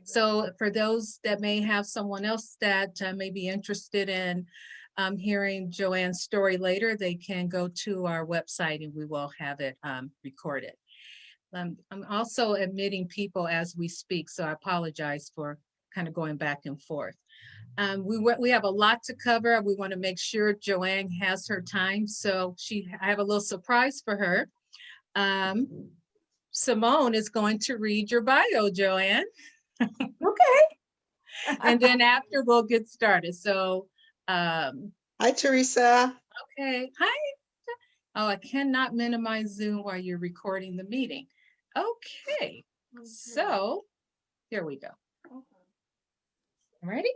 So for those that may have someone else that may be interested in hearing Jo Ann's story later, they can go to our website and we will have it recorded. I'm also admitting people as we speak, so I apologize for kind of going back and forth. We have a lot to cover. We want to make sure Jo Ann has her time, so I have a little surprise for her. Simone is going to read your bio, Jo Ann. Okay. And then after we'll get started. So, hi, Teresa. Okay, hi. Oh, I cannot minimize Zoom while you're recording the meeting. Okay, so here we go. Ready?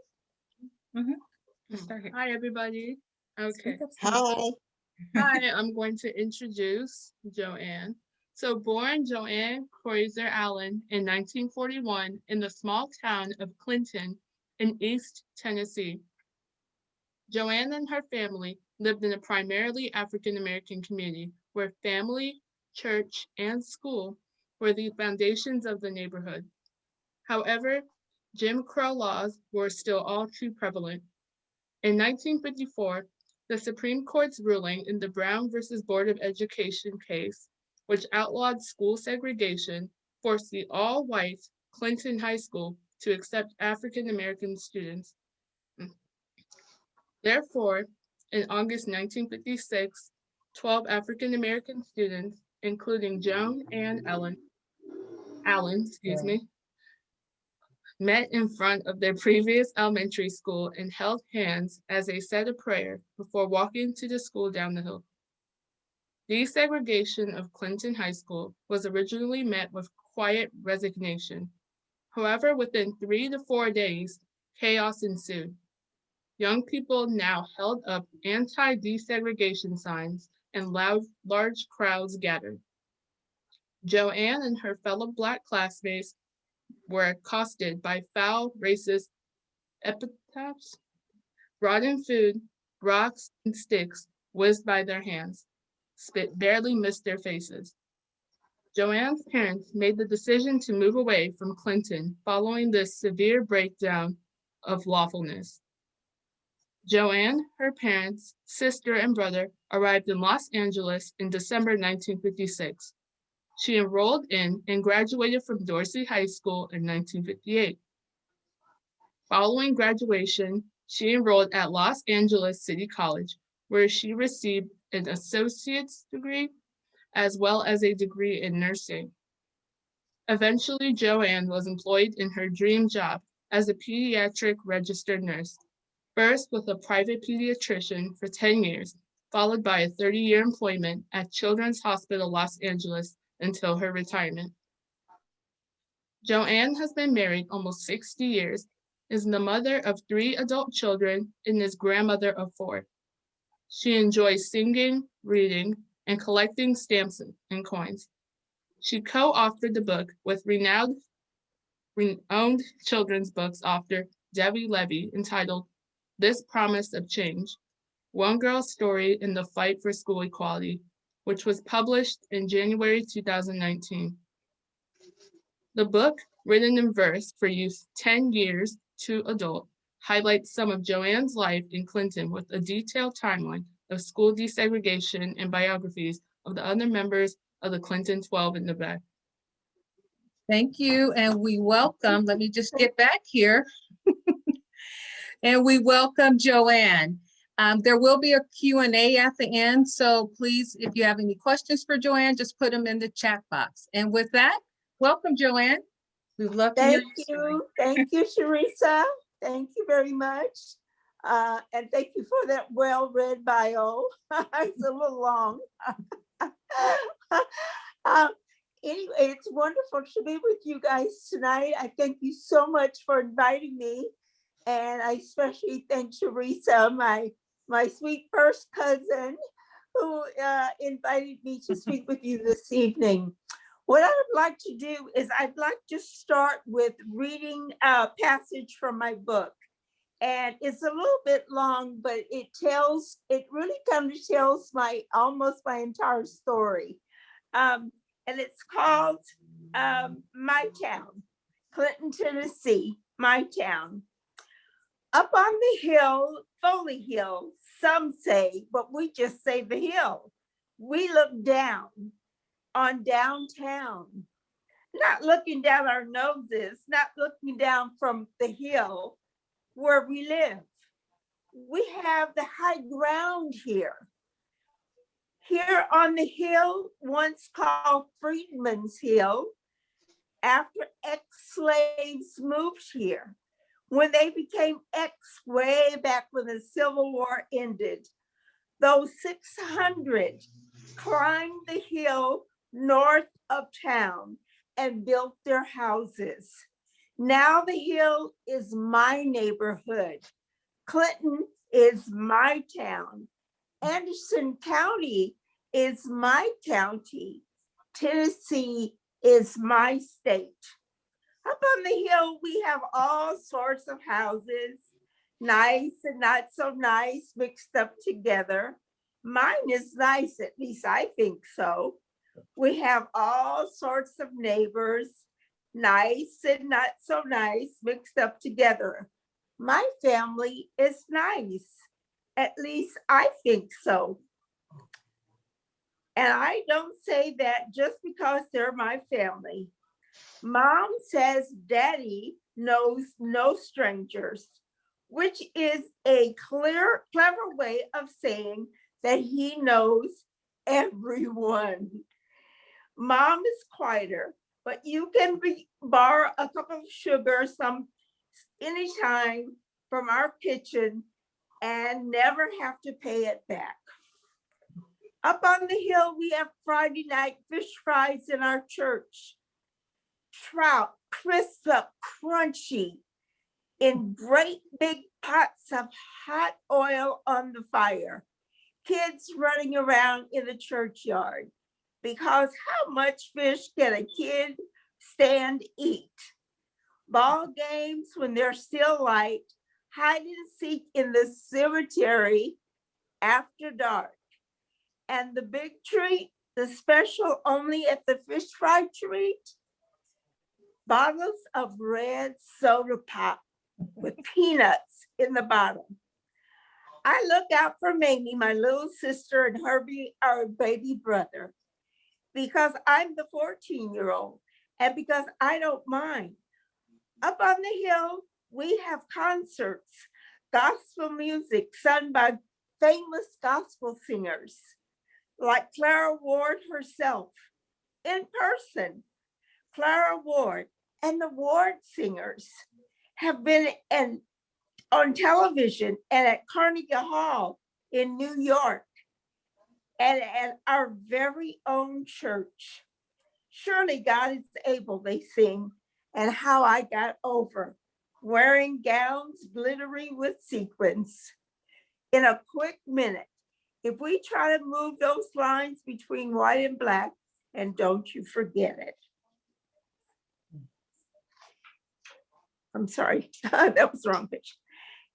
Let's start here. Hi, everybody. Okay. Hi. Hi, I'm going to introduce Jo Ann. So born Jo Ann Allen in 1941 in the small town of Clinton in East Tennessee. Jo Ann and her family lived in a primarily African-American community where family, church, and school were the foundations of the neighborhood. However, Jim Crow laws were still all too prevalent. In 1954, the Supreme Court's ruling in the Brown versus Board of Education case, which outlawed school segregation, forced the all-white Clinton High School to accept African-American students. Therefore, in August 1956, 12 African-American students, including Jo Ann Allen, met in front of their previous elementary school and held hands as they said a prayer before walking to the school down the hill. Desegregation of Clinton High School was originally met with quiet resignation. However, within 3 to 4 days, chaos ensued. Young people now held up anti-desegregation signs and large crowds gathered. Jo Ann and her fellow Black classmates were accosted by foul, racist epithets. Rotten food, rocks, and sticks whizzed by their hands. Spit barely missed their faces. Jo Ann's parents made the decision to move away from Clinton following this severe breakdown of lawfulness. Jo Ann, her parents, sister, and brother arrived in Los Angeles in December 1956. She enrolled in and graduated from Dorsey High School in 1958. Following graduation, she enrolled at Los Angeles City College, where she received an associate's degree as well as a degree in nursing. Eventually, Jo Ann was employed in her dream job as a pediatric registered nurse, first with a private pediatrician for 10 years, followed by a 30-year employment at Children's Hospital Los Angeles until her retirement. Jo Ann has been married almost 60 years, is the mother of 3 adult children, and is grandmother of 4. She enjoys singing, reading, and collecting stamps and coins. She co-authored the book with renowned children's books author Debbie Levy entitled This Promise of Change, One Girl's Story in the Fight for School Equality, which was published in January 2019. The book, written in verse for youth 10 years to adult, highlights some of Jo Ann's life in Clinton with a detailed timeline of school desegregation and biographies of the other members of the Clinton 12 in the back. Thank you, and we welcome, let me just get back here. And we welcome Jo Ann. There will be a Q&A at the end, so please, if you have any questions for Jo Ann, just put them in the chat box. And with that, welcome, Jo Ann. We'd love to hear your story. Thank you, Teresa. Thank you very much. And thank you for that well-read bio. It's a little long. Anyway, it's wonderful to be with you guys tonight. I thank you so much for inviting me. And I especially thank Teresa, my sweet first cousin, who invited me to speak with you this evening. What I would like to do is I'd like to start with reading a passage from my book. And it's a little bit long, but it really kind of tells almost my entire story. And it's called My Town. Clinton, Tennessee, my town. Up on the hill, Foley Hill, some say, but we just say the hill. We look down on downtown, not looking down our noses, not looking down from the hill where we live. We have the high ground here. Here on the hill, once called Freedman's Hill, after ex-slaves moved here, when they became ex way back when the Civil War ended, those 600 climbed the hill north of town and built their houses. Now the hill is my neighborhood. Clinton is my town. Anderson County is my county. Tennessee is my state. Up on the hill, we have all sorts of houses, nice and not so nice, mixed up together. Mine is nice, at least I think so. We have all sorts of neighbors, nice and not so nice, mixed up together. My family is nice, at least I think so. And I don't say that just because they're my family. Mom says daddy knows no strangers, which is a clever way of saying that he knows everyone. Mom is quieter, but you can borrow a cup of sugar anytime from our kitchen and never have to pay it back. Up on the hill, we have Friday night fish fries in our church. Trout, crisp up, crunchy, in great big pots of hot oil on the fire. Kids running around in the churchyard, because how much fish can a kid stand eat? Ball games when they're still light, hide and seek in the cemetery after dark. And the big treat, the special only at the fish fry treat, bottles of red soda pop with peanuts in the bottom. I look out for Mamie, my little sister, and Herbie, our baby brother, because I'm the 14-year-old and because I don't mind. Up on the hill, we have concerts, gospel music sung by famous gospel singers like Clara Ward herself in person. Clara Ward and the Ward singers have been on television and at Carnegie Hall in New York and at our very own church. Surely God is able, they sing, and how I got over, wearing gowns glittering with sequins. In a quick minute, if we try to move those lines between white and black, and don't you forget it. I'm sorry, that was the wrong picture.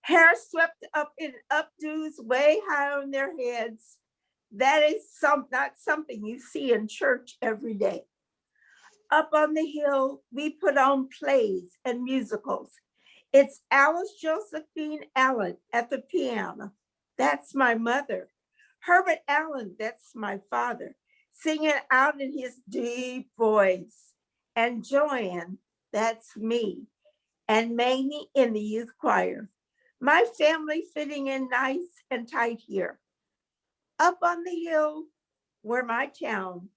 Hair swept up in updos way high on their heads. That is not something you see in church every day. Up on the hill, we put on plays and musicals. It's Alice Josephine Allen at the piano. That's my mother. Herbert Allen, that's my father, singing out in his deep voice. And Jo Ann, that's me. And Mamie in the youth choir. My family fitting in nice and tight here. Up on the hill, where my town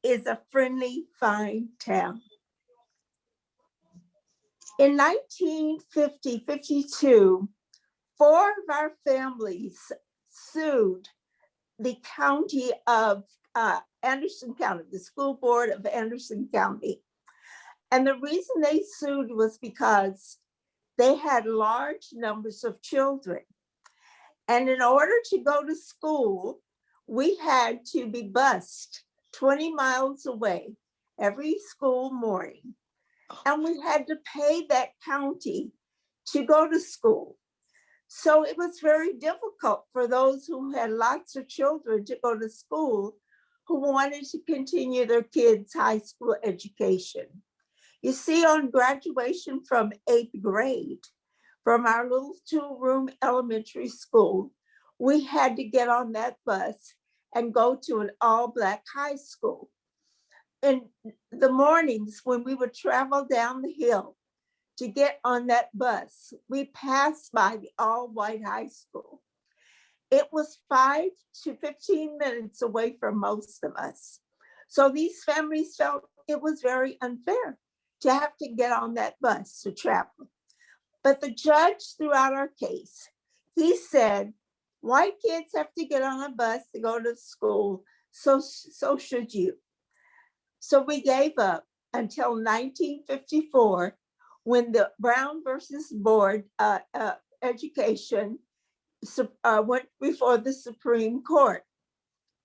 is a friendly, fine town. In 1950-52, 4 of our families sued the county of Anderson County, the school board of Anderson County. And the reason they sued was because they had large numbers of children. And in order to go to school, we had to be bused 20 miles away every school morning. And we had to pay that county to go to school. So it was very difficult for those who had lots of children to go to school who wanted to continue their kids' high school education. You see, on graduation from 8th grade, from our little 2-room elementary school, we had to get on that bus and go to an all-Black high school. In the mornings when we would travel down the hill to get on that bus, we passed by the all-white high school. It was 5 to 15 minutes away from most of us. So these families felt it was very unfair to have to get on that bus to travel. But the judge throughout our case, he said, white kids have to get on a bus to go to school, so should you. So we gave up until 1954, when the Brown versus Board Education went before the Supreme Court.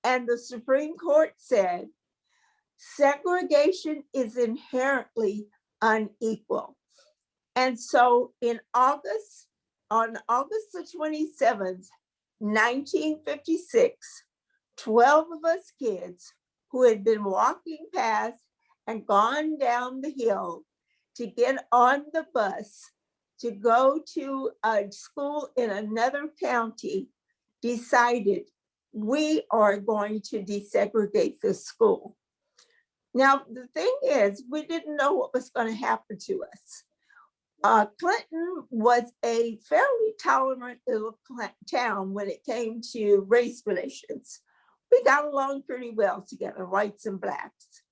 And the Supreme Court said, segregation is inherently unequal. And so on August the 27th, 1956, 12 of us kids who had been walking past and gone down the hill to get on the bus to go to a school in another county decided we are going to desegregate the school. Now, the thing is, we didn't know what was going to happen to us. Clinton was a fairly tolerant little town when it came to race relations. We got along pretty well together, whites and Blacks.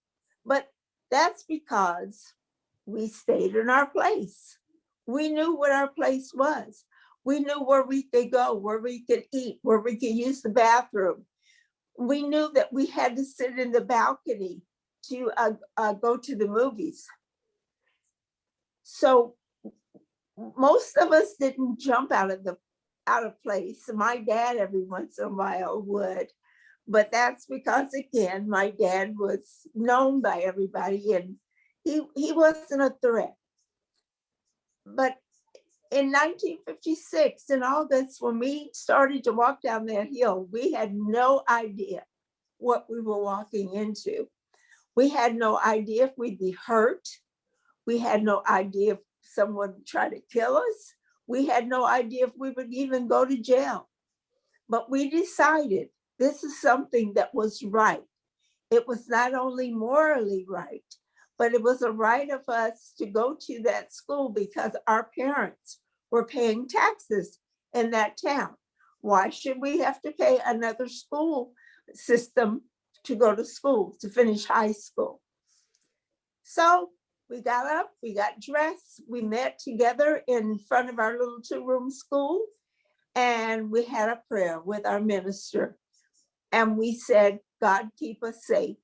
But that's because we stayed in our place. We knew what our place was. We knew where we could go, where we could eat, where we could use the bathroom. We knew that we had to sit in the balcony to go to the movies. So most of us didn't jump out of place. My dad every once in a while would, but that's because, again, my dad was known by everybody and he wasn't a threat. But in 1956, in August, when we started to walk down that hill, we had no idea what we were walking into. We had no idea if we'd be hurt. We had no idea if someone would try to kill us. We had no idea if we would even go to jail. But we decided this is something that was right. It was not only morally right, but it was a right of us to go to that school because our parents were paying taxes in that town. Why should we have to pay another school system to go to school, to finish high school? So we got up, we got dressed, we met together in front of our little 2-room school, and we had a prayer with our minister. And we said, God, keep us safe.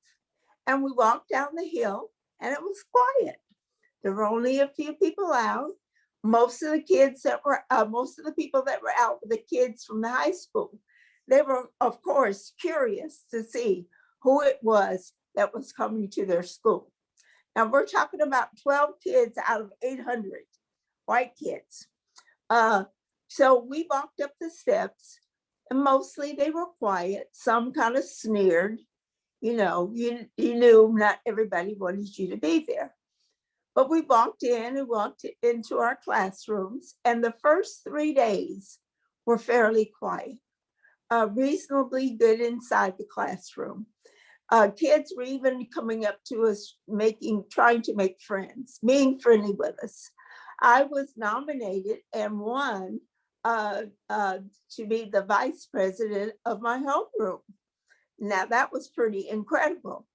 And we walked down the hill, and it was quiet. There were only a few people out. Most of the people that were out were the kids from the high school. They were, of course, curious to see who it was that was coming to their school. Now we're talking about 12 kids out of 800 white kids. So we walked up the steps, and mostly they were quiet. Some kind of sneered. You know, you knew not everybody wanted you to be there. But we walked into our classrooms, and the first 3 days were fairly quiet, reasonably good inside the classroom. Kids were even coming up to us, trying to make friends, being friendly with us. I was nominated and won to be the vice president of my homeroom. Now that was pretty incredible.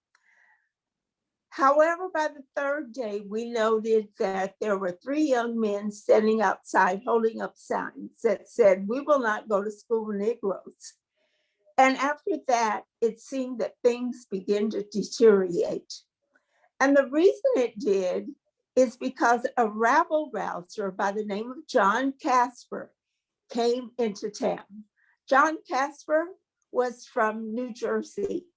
However, by the 3rd day, we noted that there were 3 young men standing outside holding up signs that said, "We will not go to school with Negroes." And after that, it seemed that things began to deteriorate. And the reason it did is because a rabble-rouser by the name of John Casper came into town. John Casper was from New Jersey,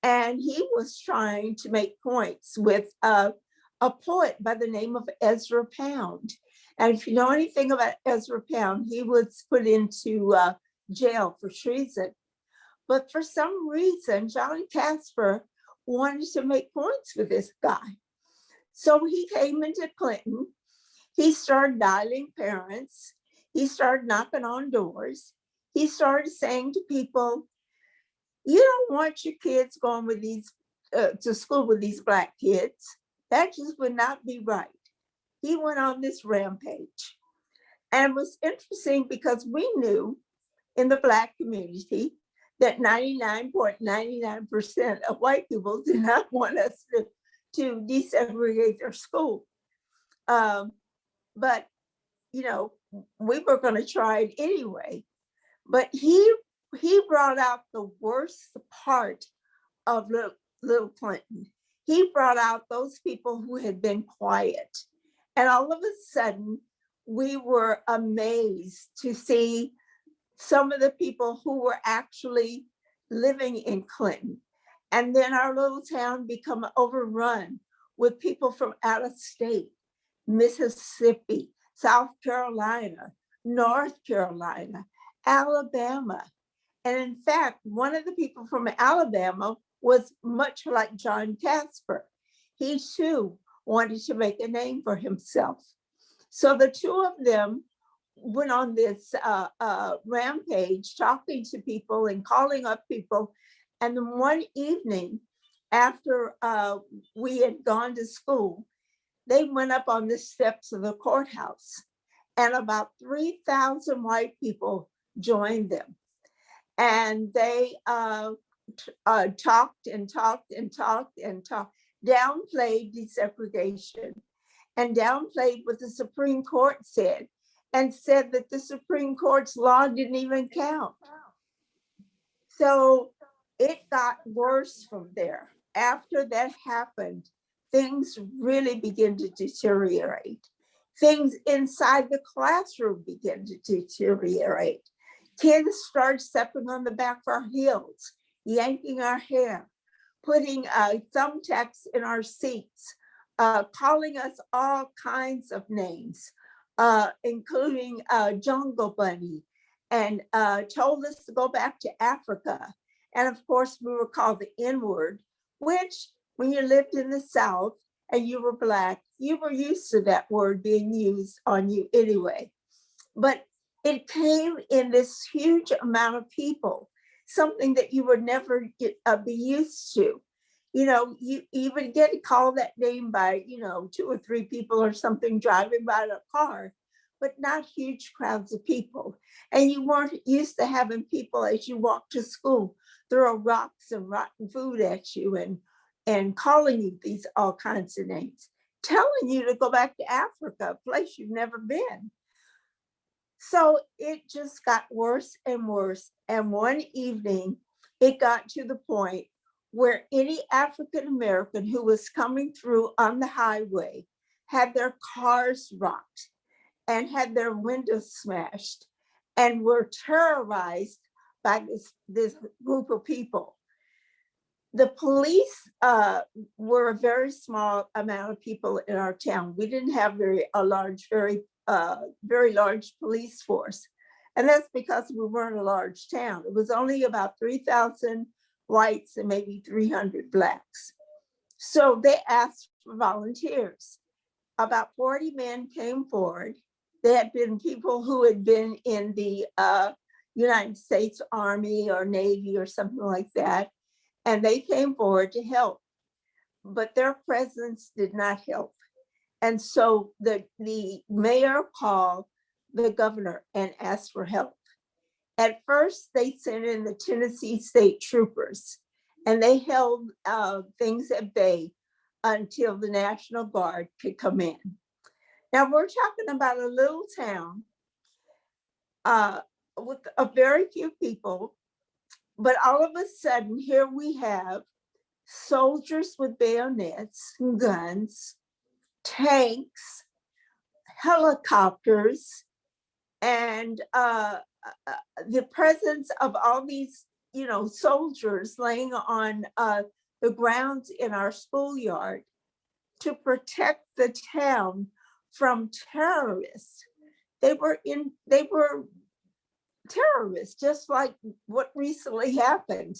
and he was trying to make points with a poet by the name of Ezra Pound. And if you know anything about Ezra Pound, he was put into jail for treason. But for some reason, John Casper wanted to make points with this guy. So he came into Clinton. He started dialing parents. He started knocking on doors. He started saying to people, you don't want your kids going with these to school with these Black kids. That just would not be right. He went on this rampage. And it was interesting because we knew in the Black community that 99.99% of white people did not want us to desegregate their school. But, you know, we were going to try it anyway. But he brought out the worst part of little Clinton. He brought out those people who had been quiet. And all of a sudden, we were amazed to see some of the people who were actually living in Clinton. And then our little town become overrun with people from out of state, Mississippi, South Carolina, North Carolina, Alabama. And in fact, one of the people from Alabama was much like John Casper. He too wanted to make a name for himself. So the two of them went on this rampage, talking to people and calling up people. And then one evening, after we had gone to school, they went up on the steps of the courthouse, and about 3,000 white people joined them. And they talked and talked and talked and talked, downplayed desegregation and downplayed what the Supreme Court said, and said that the Supreme Court's law didn't even count. So it got worse from there. After that happened, things really began to deteriorate. Things inside the classroom began to deteriorate. Kids started stepping on the back of our heels, yanking our hair, putting thumbtacks in our seats, calling us all kinds of names, including Jungle Bunny, and told us to go back to Africa. And of course, we were called the N-word, which when you lived in the South and you were Black, you were used to that word being used on you anyway. But it came in this huge amount of people, something that you would never be used to. You know, you would get called that name by, 2 or 3 people or something driving by in a car, but not huge crowds of people. And you weren't used to having people as you walk to school throw rocks and rotten food at you and calling you these all kinds of names, telling you to go back to Africa, a place you've never been. So it just got worse and worse. And one evening, it got to the point where any African American who was coming through on the highway had their cars rocked and had their windows smashed and were terrorized by this group of people. The police were a very small amount of people in our town. We didn't have very large police force. And that's because we weren't a large town. It was only about 3,000 whites and maybe 300 Blacks. So they asked for volunteers. About 40 men came forward. They had been people who had been in the United States Army or Navy or something like that. And they came forward to help, but their presence did not help. And so the mayor called the governor and asked for help. At first, they sent in the Tennessee State Troopers, and they held things at bay until the National Guard could come in. Now we're talking about a little town with a very few people, but all of a sudden here we have soldiers with bayonets and guns, tanks, helicopters, and the presence of all these, soldiers laying on the grounds in our schoolyard to protect the town from terrorists. They were terrorists, just like what recently happened.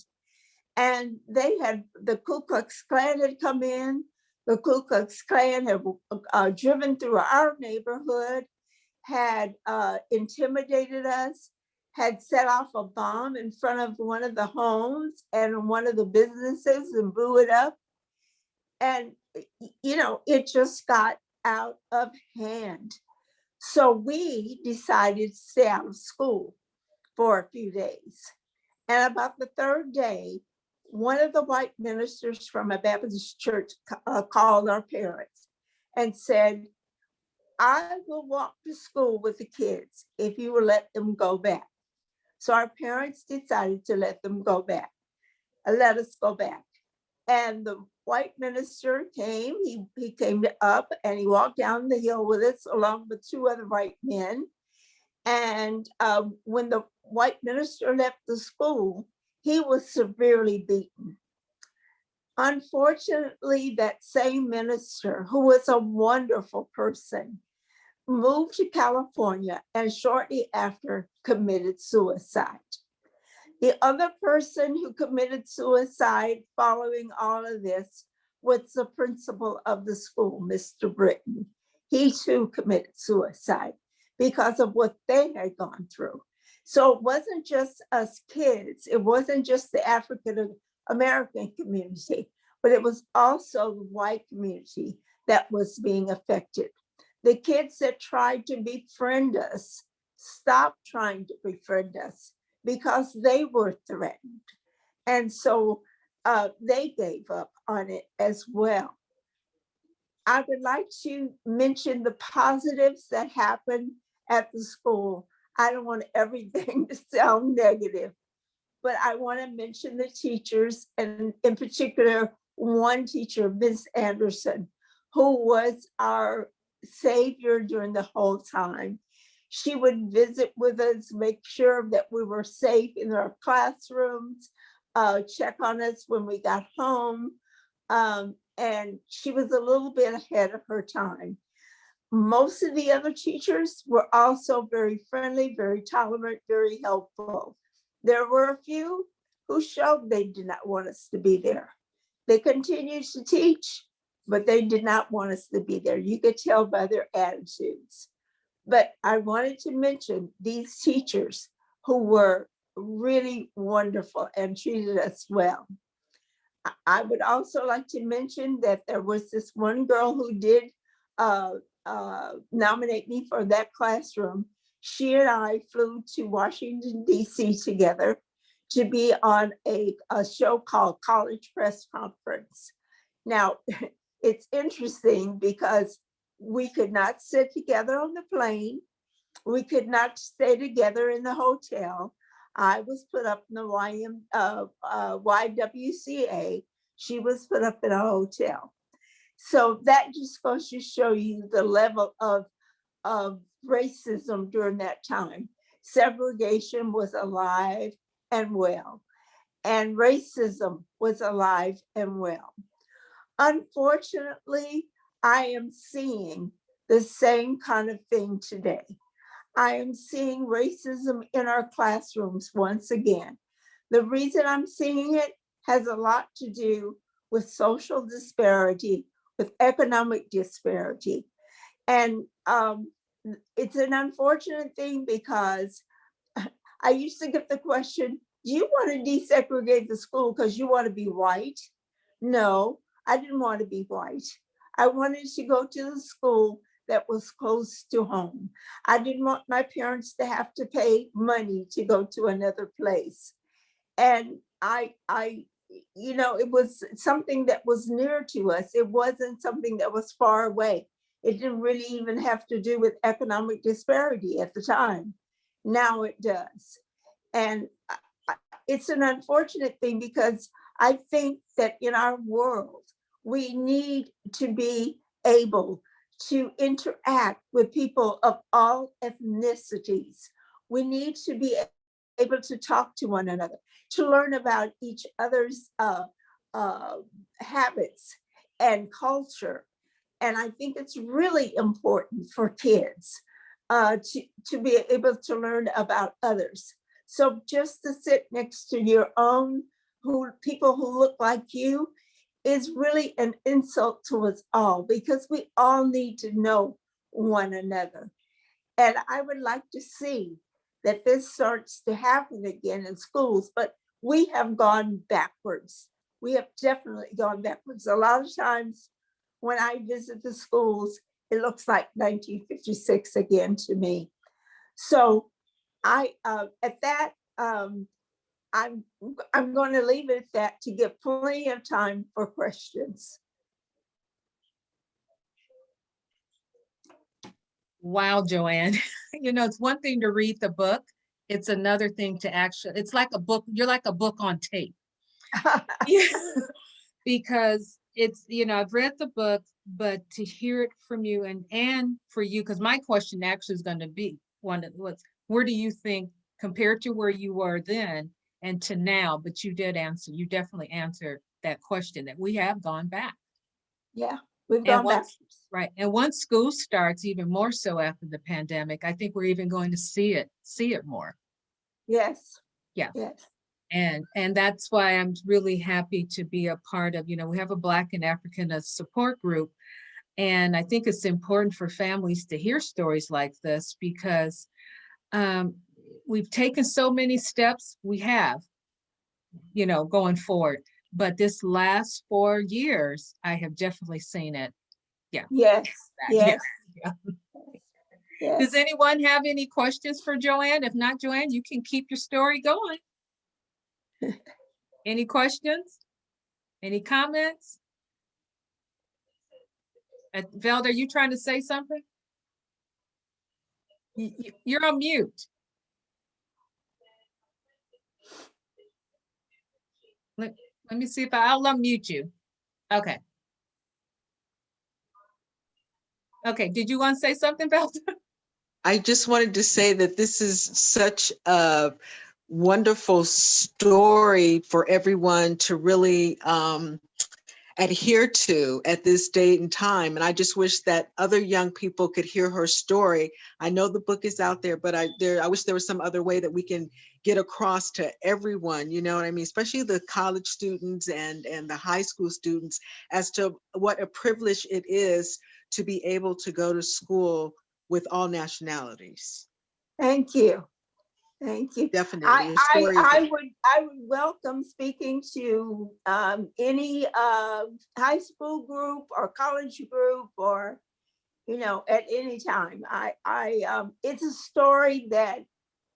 And they had, the Ku Klux Klan had come in, the Ku Klux Klan had driven through our neighborhood, had intimidated us, had set off a bomb in front of one of the homes and one of the businesses and blew it up. And, it just got out of hand. So we decided to stay out of school for a few days. And about the third day, one of the white ministers from a Baptist church called our parents and said, I will walk to school with the kids if you will let them go back. So our parents decided to let them go back, let us go back. And the white minister came, he came up and he walked down the hill with us along with two other white men. And when the white minister left the school, he was severely beaten. Unfortunately, that same minister, who was a wonderful person, moved to California and shortly after committed suicide. The other person who committed suicide following all of this was the principal of the school, Mr. Britton. He too committed suicide because of what they had gone through. So it wasn't just us kids, it wasn't just the African American community, but it was also the white community that was being affected. The kids that tried to befriend us stopped trying to befriend us because they were threatened. And so they gave up on it as well. I would like to mention the positives that happened at the school. I don't want everything to sound negative, but I want to mention the teachers, and in particular, one teacher, Ms. Anderson, who was our savior during the whole time. She would visit with us, make sure that we were safe in our classrooms, check on us when we got home. And she was a little bit ahead of her time. Most of the other teachers were also very friendly, very tolerant, very helpful. There were a few who showed they did not want us to be there. They continued to teach, but they did not want us to be there. You could tell by their attitudes. But I wanted to mention these teachers who were really wonderful and treated us well. I would also like to mention that there was this one girl who did nominate me for that classroom. She and I flew to Washington, D.C. together to be on a show called College Press Conference. Now, it's interesting because we could not sit together on the plane. We could not stay together in the hotel. I was put up in the YWCA. She was put up in a hotel. So that just goes to show you the level of racism during that time. Segregation was alive and well, and racism was alive and well. Unfortunately, I am seeing the same kind of thing today. I am seeing racism in our classrooms once again. The reason I'm seeing it has a lot to do with social disparity, with economic disparity. And it's an unfortunate thing because I used to get the question, do you want to desegregate the school because you want to be white? No, I didn't want to be white. I wanted to go to the school that was close to home. I didn't want my parents to have to pay money to go to another place. And it was something that was near to us. It wasn't something that was far away. It didn't really even have to do with economic disparity at the time. Now it does. And it's an unfortunate thing because I think that in our world, we need to be able to interact with people of all ethnicities. We need to be able to talk to one another, to learn about each other's habits and culture. And I think it's really important for kids to be able to learn about others. So just to sit next to your own people who look like you is really an insult to us all, because we all need to know one another. And I would like to see that this starts to happen again in schools, but we have gone backwards. We have definitely gone backwards. A lot of times when I visit the schools, it looks like 1956 again to me. So at that, I'm going to leave it at that to give plenty of time for questions. Wow, Jo Ann. You know, it's one thing to read the book. It's another thing to actually, it's like a book. You're like a book on tape. Yeah. Because it's, you know, I've read the book, but to hear it from you and for you, because my question actually is going to be one of what's, where do you think compared to where you were then and to now? But you did answer, you definitely answered that question that we have gone back. Yeah, we've And gone once, backwards. right. And once school starts, even more so after the pandemic, I think we're even going to see it more. Yes. Yeah. Yes. And that's why I'm really happy to be a part of, you know, we have a Black and African support group. And I think it's important for families to hear stories like this because we've taken so many steps, we have, you know, going forward. But this last 4 years, I have definitely seen it. Yeah. Yes. Yes. Yeah. Yes. Does anyone have any questions for Jo Ann? If not, Jo Ann, you can keep your story going. Any questions? Any comments? Velda, are you trying to say something? You're on mute. Let me see if I'll unmute you. Okay. Okay, did you want to say something, Velda? I just wanted to say that this is such a wonderful story for everyone to really adhere to at this date and time. And I just wish that other young people could hear her story. I know the book is out there, but I wish there was some other way that we can get across to everyone, you know what I mean? Especially the college students and the high school students as to what a privilege it is to be able to go to school with all nationalities. Thank you. Thank you. Definitely. I would welcome speaking to any high school group or college group or, you know, at any time. It's a story that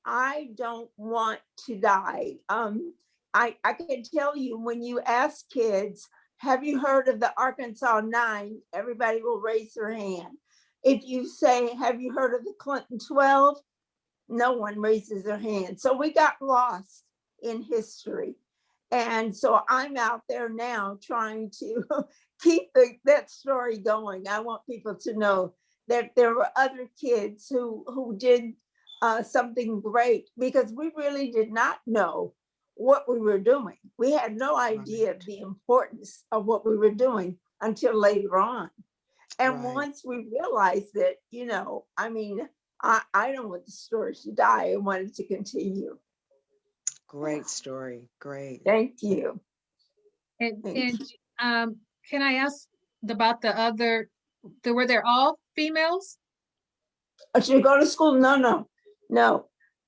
I don't want to die. I can tell you when you ask kids, have you heard of the Arkansas 9? Everybody will raise their hand. If you say, have you heard of the Clinton 12? No one raises their hand. So we got lost in history. And so I'm out there now trying to keep that story going. I want people to know that there were other kids who did something great, because we really did not know what we were doing. We had no idea of the importance of what we were doing until later on. And once we realized that, you know, I mean, I don't want the story to die. I want it to continue. Great story. Great. Thank you. And can I ask about the other, were they all females? Should you go to school? No.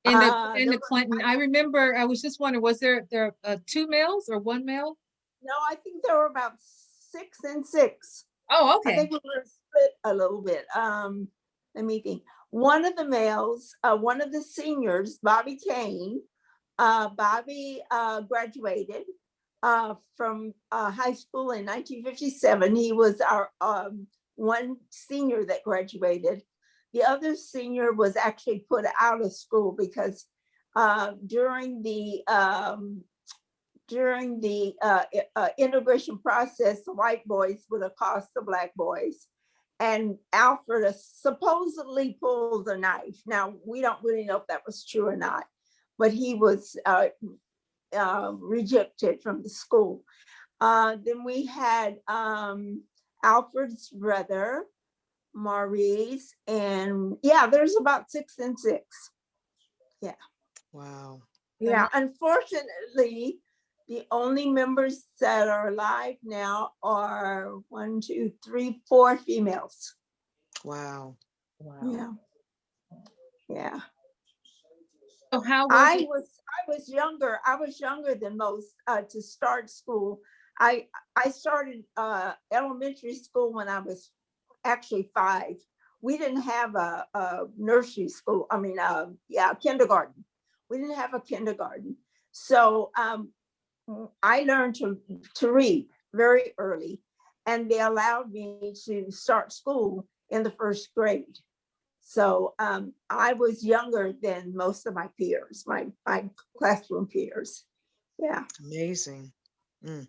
In the Clinton, I remember, I was just wondering, was there 2 males or 1 male? No, I think there were about 6 and 6. Oh, okay. I think we were split a little bit. Let me think. One of the males, one of the seniors, Bobby Kane, Bobby graduated from high school in 1957. He was our one senior that graduated. The other senior was actually put out of school because during the integration process, the white boys would accost the black boys. And Alfred supposedly pulled a knife. Now, we don't really know if that was true or not, but he was rejected from the school. Then we had Alfred's brother, Maurice, and yeah, there's about 6 and 6. Yeah. Wow. Yeah, unfortunately, The only members that are alive now are 1, 2, 3, 4 females. Wow. Yeah. Yeah. So how was I it? was younger. I was younger than most to start school. I started elementary school when I was actually 5. We didn't have a nursery school. I mean, kindergarten. We didn't have a kindergarten. So I learned to read very early, and they allowed me to start school in the 1st grade. So I was younger than most of my peers, my classroom peers. Yeah. Amazing. Mm.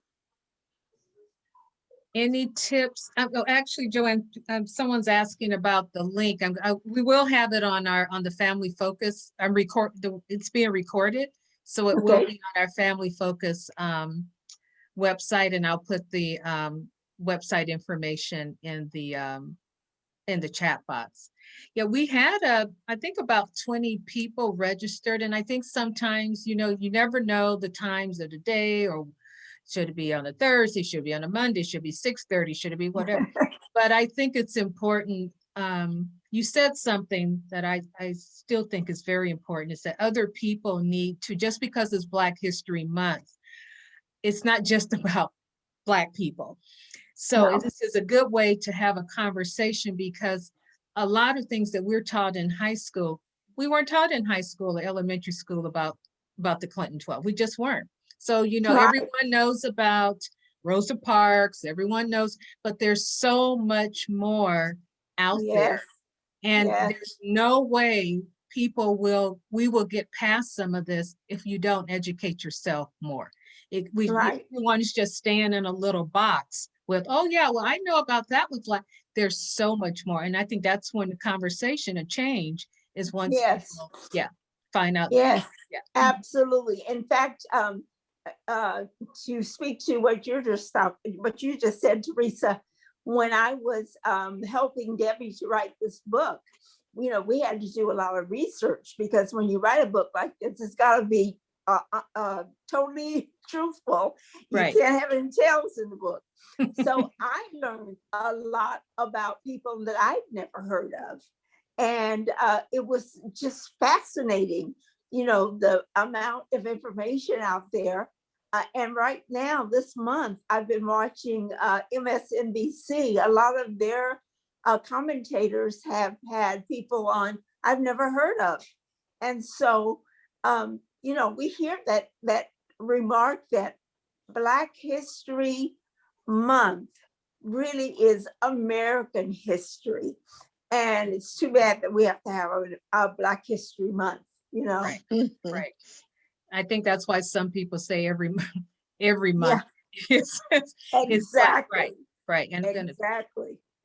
Any tips? Oh, actually, Joanne, someone's asking about the link. We will have it on the Family Focus. It's being recorded, so it will Okay. be on our Family Focus website, and I'll put the website information in the chat box. Yeah, we had I think about 20 people registered, and I think sometimes, you never know the times of the day, or should it be on a Thursday, should it be on a Monday, should it be 6:30, should it be whatever. But I think it's important. You said something that I still think is very important, is that other people need to, just because it's Black History Month, it's not just about Black people. So No. this is a good way to have a conversation, because a lot of things that we're taught in high school, we weren't taught in high school or elementary school about the Clinton 12. We just weren't. So, Right. everyone knows about Rosa Parks, everyone knows, but there's so much more out there. Yes. And Yes. there's no way we will get past some of this if you don't educate yourself more. Right. Everyone's just staying in a little box with, oh yeah, well, I know about that with Black. There's so much more. And I think that's when the conversation and change is once Yes. people, find out. Yes. Yeah. Absolutely. In fact, to speak to what you just said, Teresa, when I was helping Debbie to write this book, we had to do a lot of research, because when you write a book like this, it's got to be totally truthful. You Right. can't have any tales in the book. So I learned a lot about people that I'd never heard of. And it was just fascinating, the amount of information out there. And right now, this month, I've been watching MSNBC. A lot of their commentators have had people on I've never heard of. And so, we hear that remark that Black History Month really is American history. And it's too bad that we have to have a Black History Month, Right. Right. I think that's why some people say every month. Yeah. It's Exactly. right. And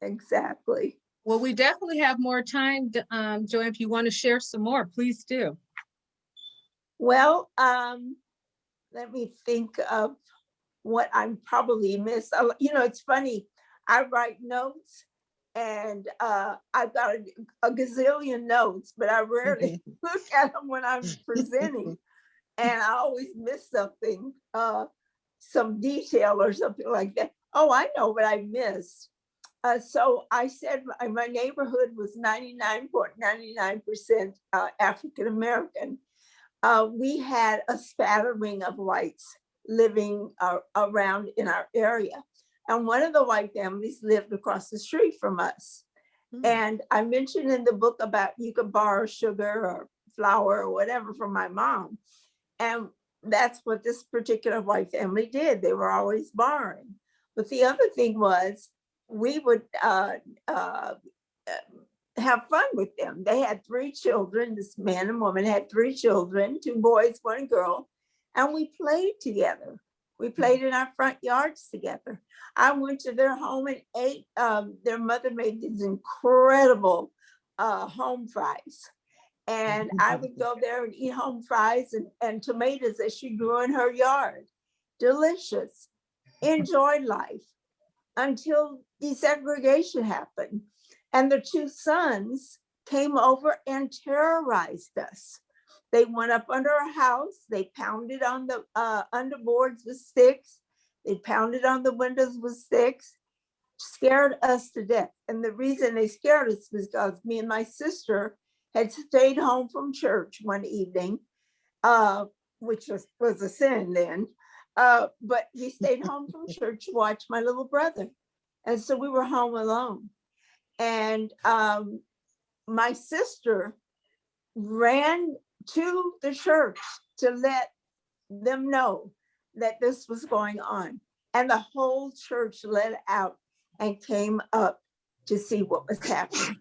Exactly. well, we definitely have more time. Joanne, if you want to share some more, please do. Well, let me think of what I'm probably missed. It's funny. I write notes, and I've got a gazillion notes, but I rarely look at them when I'm presenting. And I always miss something, some detail or something like that. Oh, I know what I missed. So I said my neighborhood was 99.99% African American. We had a spattering of whites living around in our area. And one of the white families lived across the street from us. And I mentioned in the book about you could borrow sugar or flour or whatever from my mom. And that's what this particular white family did. They were always borrowing. But the other thing was, we would have fun with them. They had 3 children. This man and woman had 3 children, 2 boys, 1 girl, and we played together. We played in our front yards together. I went to their home and ate. Their mother made these incredible home fries. And I would go there and eat home fries and tomatoes that she grew in her yard. Delicious. Enjoyed life until desegregation happened. And the 2 sons came over and terrorized us. They went up under our house. They pounded on the underboards with sticks. They pounded on the windows with sticks, scared us to death. And the reason they scared us was because me and my sister had stayed home from church one evening, which was a sin then. But we stayed home from church to watch my little brother. And so we were home alone. And my sister ran to the church to let them know that this was going on. And the whole church let out and came up to see what was happening.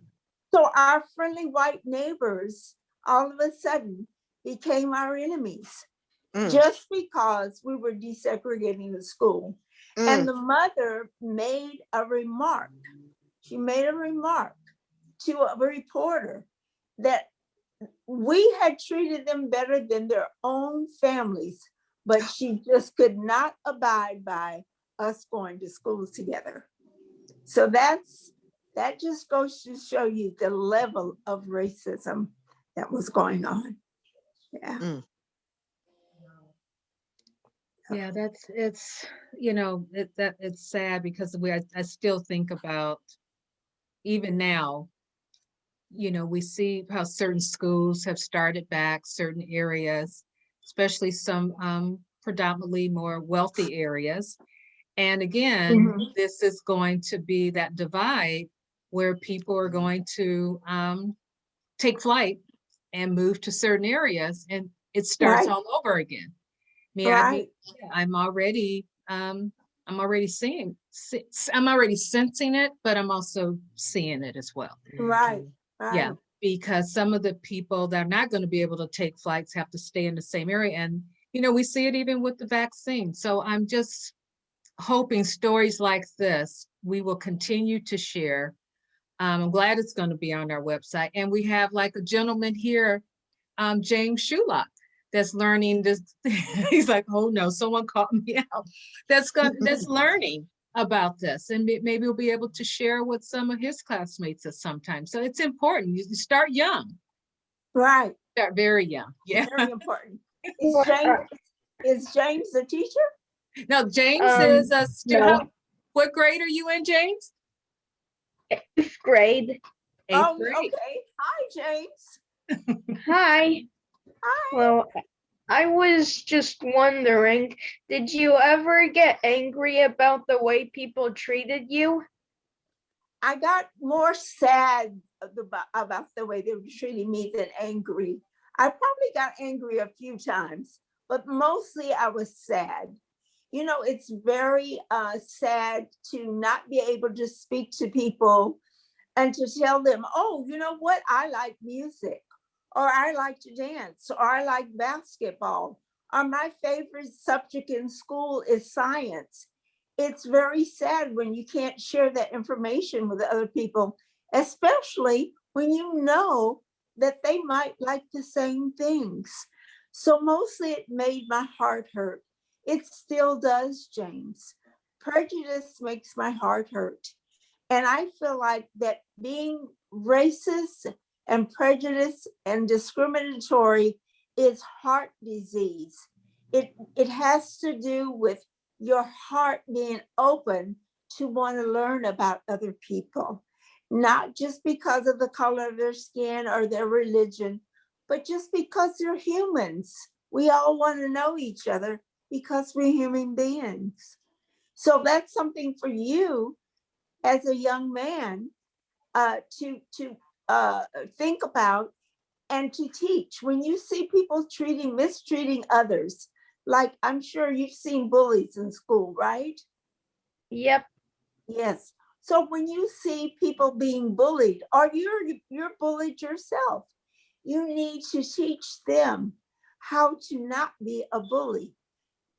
So our friendly white neighbors all of a sudden became our enemies just because we were desegregating the school. And the mother made a remark. She made a remark to a reporter that we had treated them better than their own families, but she just could not abide by us going to school together. So that just goes to show you the level of racism that was going on. Yeah. Yeah, it's sad because I still think about, even now, we see how certain schools have started back, certain areas, especially some predominantly more wealthy areas. And again, this is going to be that divide where people are going to take flight and move to certain areas, and it starts all over again. I'm already sensing it, but I'm also seeing it as well. Right. Yeah, because some of the people that are not going to be able to take flights have to stay in the same area. And, we see it even with the vaccine. So I'm just hoping stories like this, we will continue to share. I'm glad it's going to be on our website. And we have like a gentleman here, James Shulock, that's learning this. He's like, oh no, someone caught me out. That's learning about this, and maybe we'll be able to share with some of his classmates at some time. So it's important. You start young. Right. Start very young. Yeah. Very important. Is James a teacher? No, James is a student. No. What grade are you in, James? 8th grade. Oh, okay. Hi, James. Hi. Hi. Well, I was just wondering, did you ever get angry about the way people treated you? I got more sad about the way they were treating me than angry. I probably got angry a few times, but mostly I was sad. It's very sad to not be able to speak to people and to tell them, oh, you know what? I like music, or I like to dance, or I like basketball, or my favorite subject in school is science. It's very sad when you can't share that information with other people, especially when you know that they might like the same things. So mostly it made my heart hurt. It still does, James. Prejudice makes my heart hurt. And I feel like that being racist and prejudiced and discriminatory is heart disease. It has to do with your heart being open to want to learn about other people, not just because of the color of their skin or their religion, but just because they're humans. We all want to know each other because we're human beings. So that's something for you as a young man to think about and to teach. When you see people mistreating others, like I'm sure you've seen bullies in school, right? Yep. Yes. So when you see people being bullied, or you're bullied yourself, you need to teach them how to not be a bully.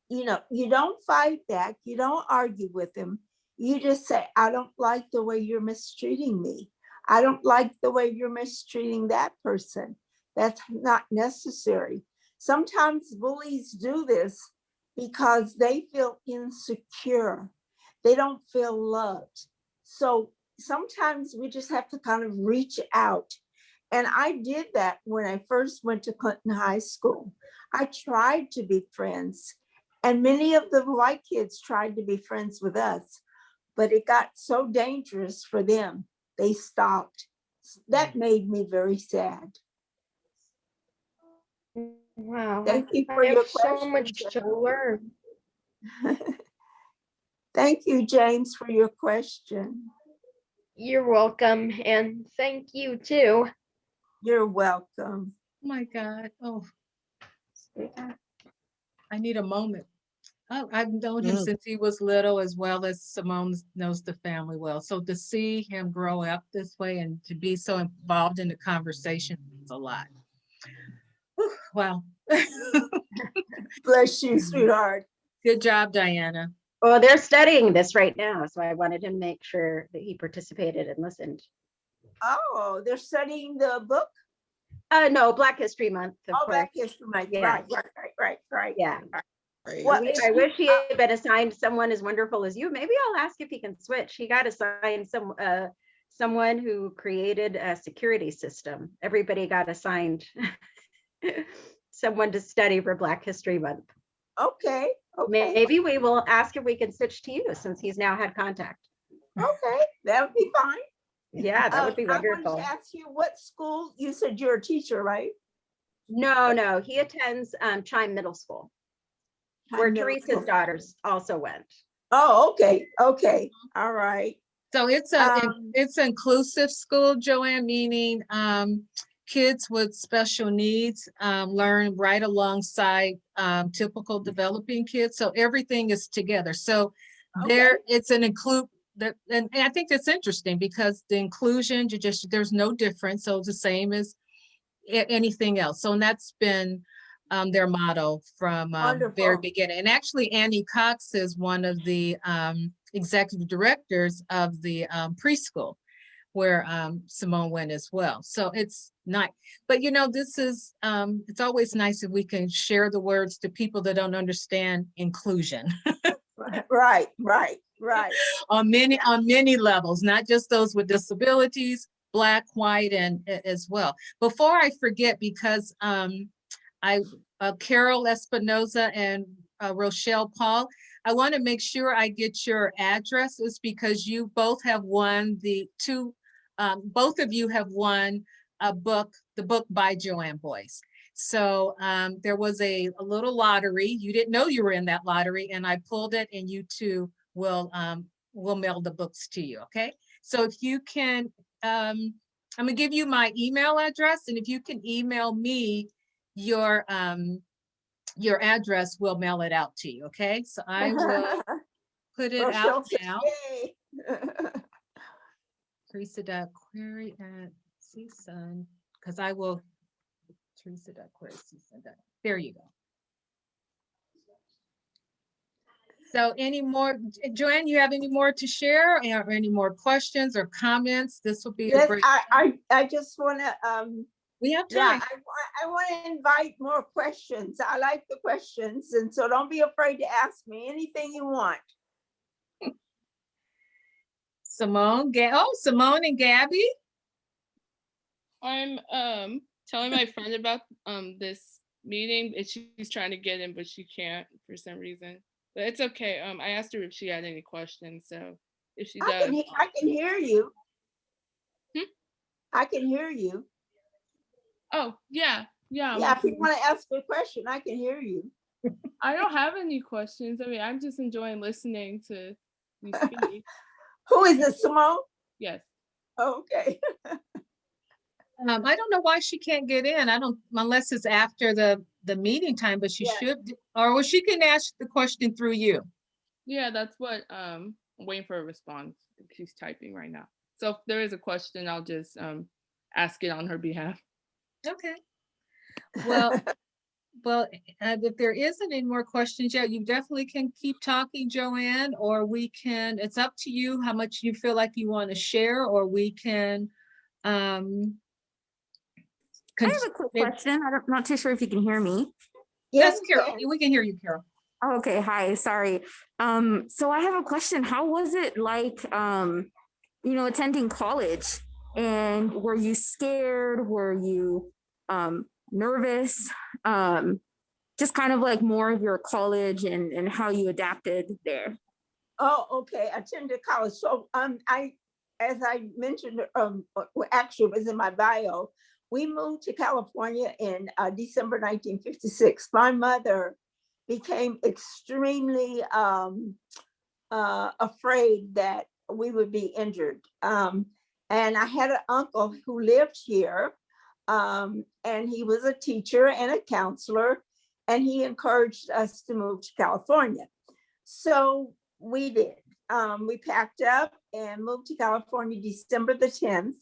You don't fight back, you don't argue with them. You just say, I don't like the way you're mistreating me. I don't like the way you're mistreating that person. That's not necessary. Sometimes bullies do this because they feel insecure. They don't feel loved. So sometimes we just have to kind of reach out And I did that when I first went to Clinton High School. I tried to be friends, and many of the white kids tried to be friends with us, but it got so dangerous for them, they stopped. That made me very sad. Wow. Thank you I for your have so question. much to learn. Thank you, James, for your question. You're welcome, and thank you too. You're welcome. Oh my God. Oh, I need a moment. Oh, I've known him since he was little, as well as Simone knows the family well. So to see him grow up this way and to be so involved in the conversation is a lot. Whew, wow. Bless you, sweetheart. Good job, Diana. Well, they're studying this right now, so I wanted to make sure that he participated and listened. Oh, they're studying the book? No, Black History Month, of Oh, course. Black History Month. Yeah. Right. Yeah. What I wish he had been assigned someone as wonderful as you. Maybe I'll ask if he can switch. He got assigned someone who created a security system. Everybody got assigned someone to study for Black History Month. Okay. Maybe we will ask if we can switch to you since he's now had contact. Okay, that would be fine. Yeah, that would be I wonderful. wanted to ask you what school, you said you're a teacher, right? No, he attends Chime Middle School, where Middle Teresa's school. daughters also went. Oh, okay, all right. So it's an inclusive school, Jo Ann, meaning kids with special needs learn right alongside typical developing kids. So everything is together. So it's an include that, and I think that's interesting because the inclusion, there's no difference. So it's the same as anything else. So and that's been their motto from the very beginning. And actually, Annie Cox is one of the executive directors of the preschool where Simone went as well. So it's nice. But this is, it's always nice if we can share the words to people that don't understand inclusion. Right. on many levels, not just those with disabilities, Black, white, and as well. Before I forget, because Carol Espinoza and Rochelle Paul, I want to make sure I get your addresses because you both have won both of you have won the book by Jo Ann Boyce. So there was a little lottery. You didn't know you were in that lottery, and I pulled it, and you two will mail the books to you. Okay. So if you can, I'm gonna give you my email address, and if you can email me your address, we'll mail it out to you. Okay. So I will put it out now. Teresa.query@csun, because I will Teresa.query@csun. There you go. So any more, Jo Ann, you have any more to share or any more questions or comments? This will be a great. I just want to we have time. I want to invite more questions. I like the questions, and so don't be afraid to ask me anything you want. Simone and Gabby. I'm telling my friend about this meeting, and she's trying to get in, but she can't for some reason. But it's okay. I asked her if she had any questions, so if she does, I can hear you. I can hear you. Oh yeah. Yeah, if you want to ask a question, I can hear you. I don't have any questions. I mean, I'm just enjoying listening to you speak. Who is it, Simone? Yes. Okay. I don't know why she can't get in. Unless it's after the meeting time, but she should, or she can ask the question through you. Yeah, that's what I'm waiting for a response. She's typing right now. So if there is a question, I'll just ask it on her behalf. Okay. Well, if there isn't any more questions yet, you definitely can keep talking, Jo Ann, or we can, it's up to you how much you feel like you want to share, or we can I have a quick question. I'm not too sure if you can hear me. Yes, Carol. We can hear you, Carol. Okay, hi, sorry. So I have a question. How was it like, attending college And were you scared? Were you nervous? Just kind of like more of your college and how you adapted there. Oh, okay. I attended college. So as I mentioned, actually it was in my bio, we moved to California in December 1956. My mother became extremely afraid that we would be injured. And I had an uncle who lived here, and he was a teacher and a counselor, and he encouraged us to move to California. So we did. We packed up and moved to California December the 10th,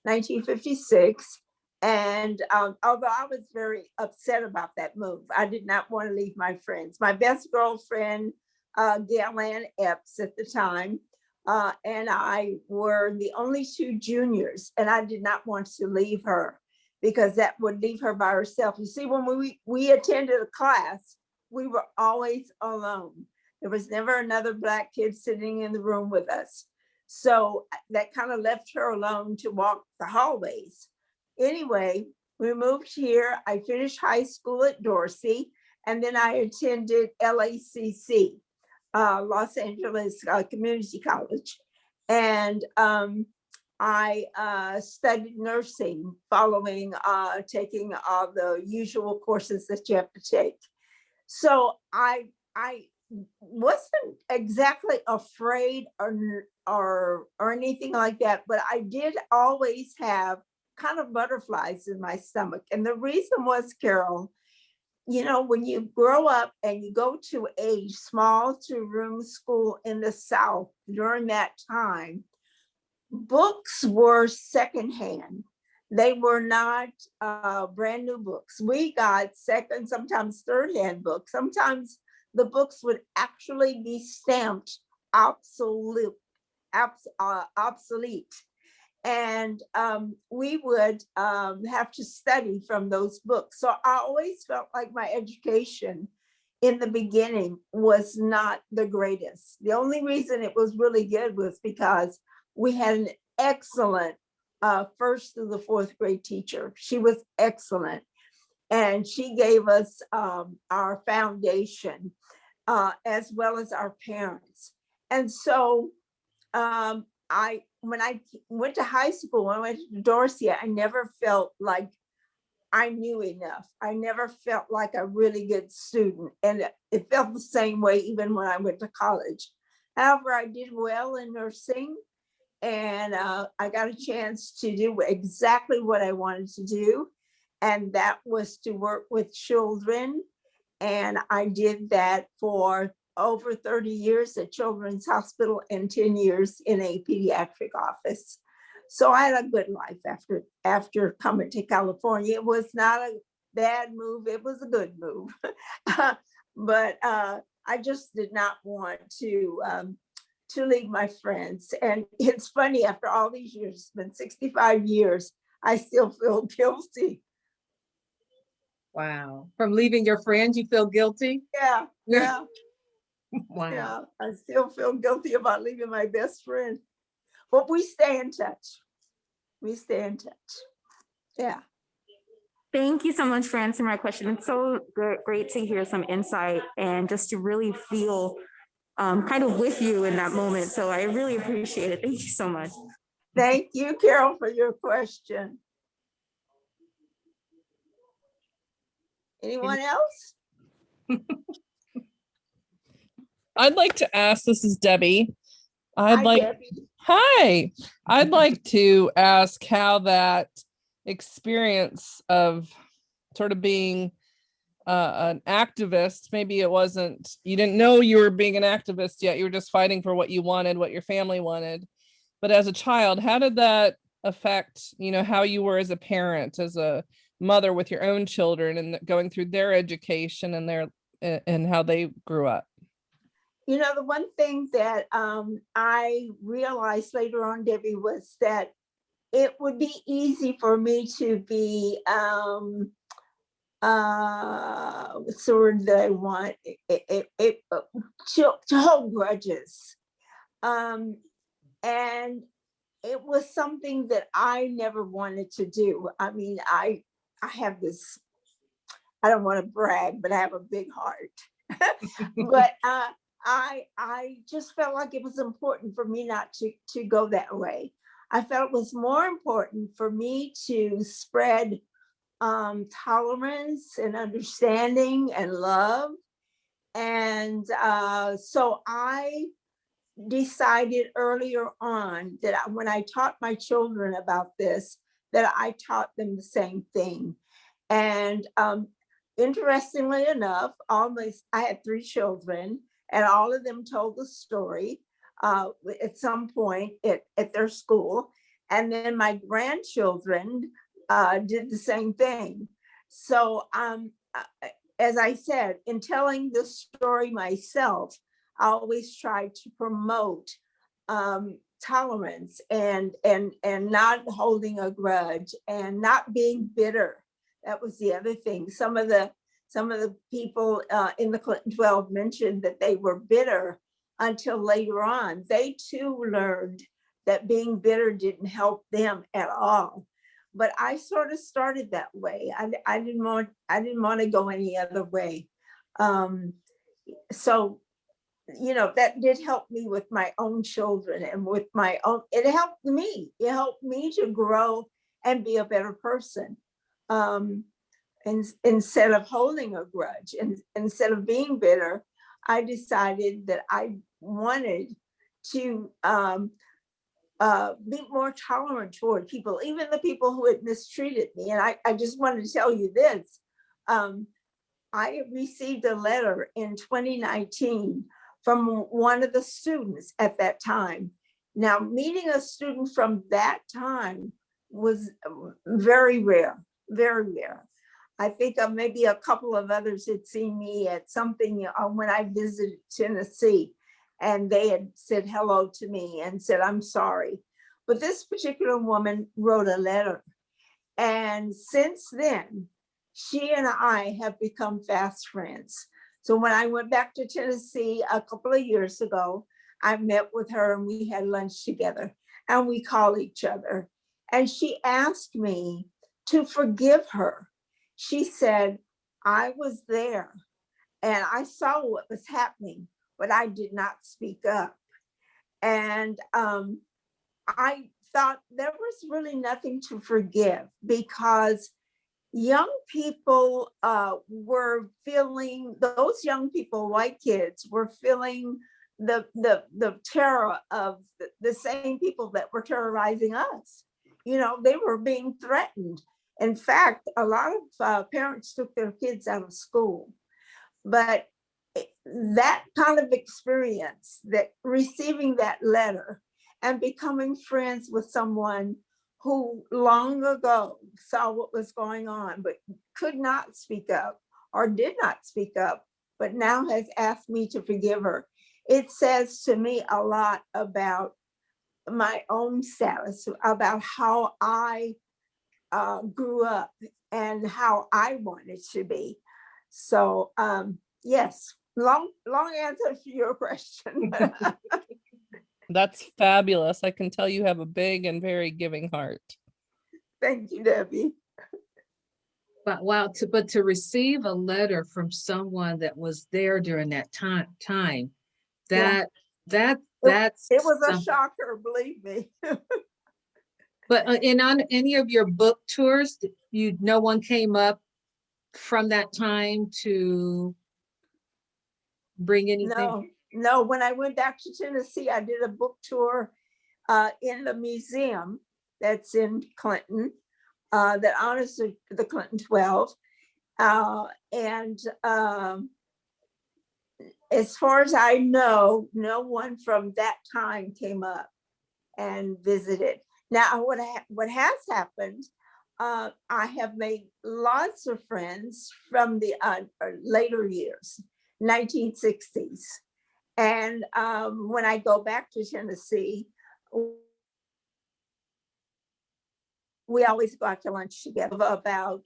1956. And although I was very upset about that move, I did not want to leave my friends. My best girlfriend, Gail Ann Epps at the time, and I were the only two juniors, and I did not want to leave her because that would leave her by herself. You see, when we attended a class, we were always alone. There was never another Black kid sitting in the room with us. So that kind of left her alone to walk the hallways. Anyway, we moved here. I finished high school at Dorsey, and then I attended LACC, Los Angeles Community College. And I studied nursing following taking all the usual courses that you have to take. So I wasn't exactly afraid or anything like that, but I did always have kind of butterflies in my stomach. And the reason was, Carol, you know, when you grow up and you go to a small two-room school in the South during that time, books were secondhand. They were not brand new books. We got second, sometimes third-hand books. Sometimes the books would actually be stamped obsolete. And we would have to study from those books. So I always felt like my education in the beginning was not the greatest. The only reason it was really good was because we had an excellent first through the fourth grade teacher. She was excellent. And she gave us our foundation as well as our parents. And so when I went to high school, when I went to Dorsey, I never felt like I knew enough. I never felt like a really good student. And it felt the same way even when I went to college. However, I did well in nursing, and I got a chance to do exactly what I wanted to do. And that was to work with children. And I did that for over 30 years at Children's Hospital and 10 years in a pediatric office. So I had a good life after coming to California. It was not a bad move, it was a good move. But I just did not want to leave my friends. And it's funny, after all these years, it's been 65 years, I still feel guilty. Wow. From leaving your friends, you feel guilty? Yeah. Wow. Yeah, I still feel guilty about leaving my best friend. But we stay in touch. Yeah. Thank you so much for answering my question. It's so great to hear some insight and just to really feel kind of with you in that moment. So I really appreciate it. Thank you so much. Thank you, Carol, for your question. Anyone else? I'd like to ask, this is Debbie. Debbie. Hi, I'd like to ask how that experience of sort of being an activist, maybe it wasn't, you didn't know you were being an activist yet, you were just fighting for what you wanted, what your family wanted. But as a child, how did that affect, you know, how you were as a parent, as a mother with your own children and going through their education and their and how they grew up? You know, the one thing that I realized later on, Debbie, was that it would be easy for me to be sort of that I want to hold grudges. And it was something that I never wanted to do. I mean, I have this, I don't want to brag, but I have a big heart. But I just felt like it was important for me not to go that way. I felt it was more important for me to spread tolerance and understanding and love. And so I decided earlier on that when I taught my children about this, that I taught them the same thing. And interestingly enough, I had 3 children, and all of them told the story at some point at their school. And then my grandchildren did the same thing. So as I said, in telling the story myself, I always try to promote tolerance and not holding a grudge and not being bitter. That was the other thing. Some of the people in the Clinton 12 mentioned that they were bitter until later on. They too learned that being bitter didn't help them at all. But I sort of started that way. I didn't want to go any other way. So, you know, that did help me with my own children and with my own, it helped me to grow and be a better person. And instead of holding a grudge and instead of being bitter, I decided that I wanted to be more tolerant toward people, even the people who had mistreated me. And I just wanted to tell you this. I received a letter in 2019 from one of the students at that time. Now, meeting a student from that time was very rare, very rare. I think maybe a couple of others had seen me at something when I visited Tennessee, and they had said hello to me and said, I'm sorry. But this particular woman wrote a letter. And since then, she and I have become fast friends. So when I went back to Tennessee a couple of years ago, I met with her and we had lunch together and we call each other. And she asked me to forgive her. She said, I was there and I saw what was happening, but I did not speak up. And I thought there was really nothing to forgive because young people were feeling, those young people, white kids, were feeling the terror of the same people that were terrorizing us. You know, they were being threatened. In fact, a lot of parents took their kids out of school. But that kind of experience, that receiving that letter and becoming friends with someone who long ago saw what was going on, but could not speak up or did not speak up, but now has asked me to forgive her. It says to me a lot about my own status, about how I grew up and how I wanted to be. So yes, long answer to your question. That's fabulous. I can tell you have a big and very giving heart. Thank you, Debbie. But wow, to receive a letter from someone that was there during that time, that's It was a something. shocker, believe me. But on any of your book tours, no one came up from that time to bring anything? No, when I went back to Tennessee, I did a book tour in the museum that's in Clinton that honors the Clinton 12. And as far as I know, no one from that time came up and visited. Now, what has happened, I have made lots of friends from the later years, 1960s. And when I go back to Tennessee, we always go out to lunch together, about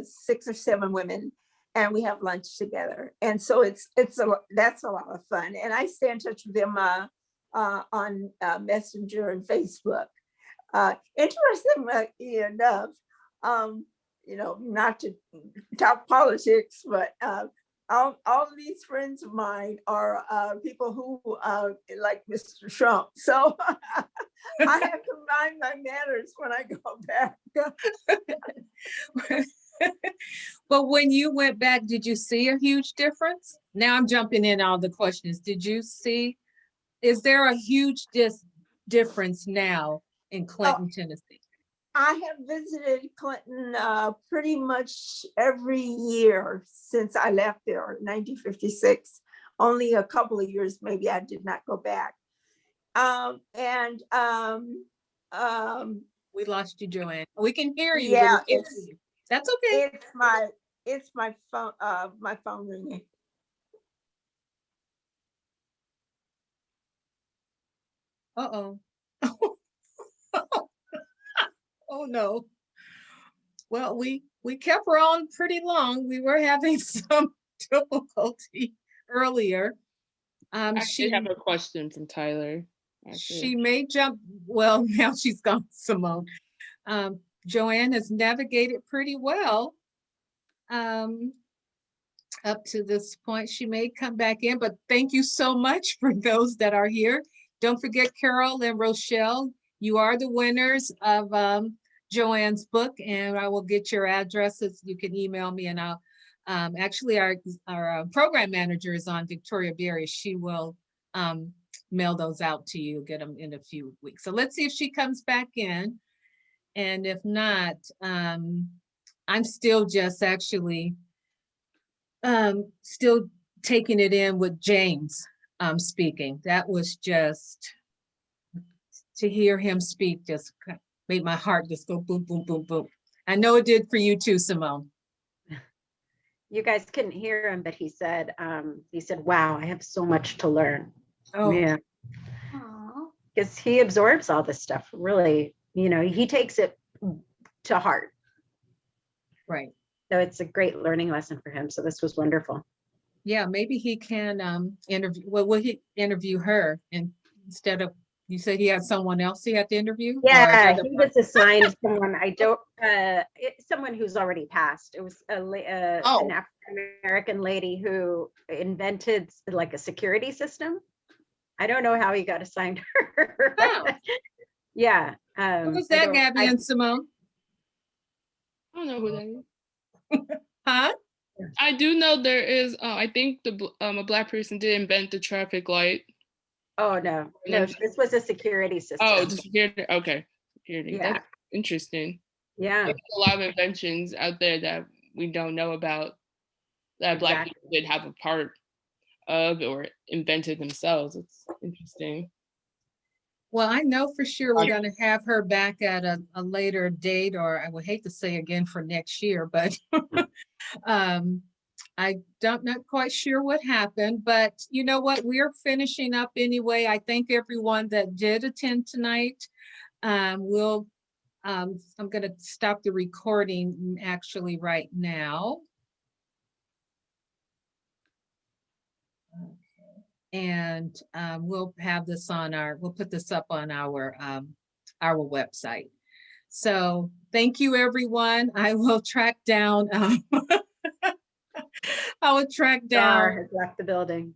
6 or 7 women, and we have lunch together. And so that's a lot of fun. And I stay in touch with them on Messenger and Facebook. Interestingly enough, not to talk politics, but all of these friends of mine are people who like Mr. Trump. So I have to mind my manners when I go back. But when you went back, did you see a huge difference? Now I'm jumping in all the questions. Did you see, is there a huge difference now in Clinton, Tennessee? I have visited Clinton pretty much every year since I left there in 1956. Only a couple of years, maybe I did not go back. We lost you, Jo Ann. We can hear you. Yeah, but we can't see you. That's okay. It's my phone ringing. Uh-oh. Oh no. Well, we kept her on pretty long. We were having some difficulty earlier. I did have a question from Tyler. She may jump. Well, now she's gone, Simone. Jo Ann has navigated pretty well up to this point. She may come back in, but thank you so much for those that are here. Don't forget Carol and Rochelle. You are the winners of Jo Ann's book, and I will get your addresses. You can email me, and I'll actually our program manager is on Victoria Berry. She will mail those out to you, get them in a few weeks. So let's see if she comes back in. And if not, I'm still just actually still taking it in with James speaking. That was just, to hear him speak just made my heart just go boom, boom, boom, boom. I know it did for you too, Simone. You guys couldn't hear him, but he said, wow, I have so much to learn. Oh, Yeah. Because he absorbs all this stuff, really, he takes it to heart. right. So it's a great learning lesson for him. So this was wonderful. Yeah, maybe he can interview, well, will he interview her instead of, you said he had someone else he had to interview? Yeah, he was assigned someone, someone who's already passed. It was an African-American lady who invented like a security system. I don't know how he got assigned her. Oh. Yeah. Who was that, Gabby and Simone? I don't know who that is. Huh? I do know there is, I think a Black person did invent the traffic light. Oh, no, this was a security system. Oh, the security, okay. Security, Yeah. That's interesting. Yeah. There's a lot of inventions out there that we don't know about that Black people did have a part of or invented themselves. It's interesting. Well, I know for sure we're going to have her back at a later date, or I would hate to say again for next year, but I not quite sure what happened, but you know what? We're finishing up anyway. I thank everyone that did attend tonight. I'm going to stop the recording actually right now. And we'll have this on we'll put this up on our website. So thank you, everyone. I will track down. I will track down. Has left the building.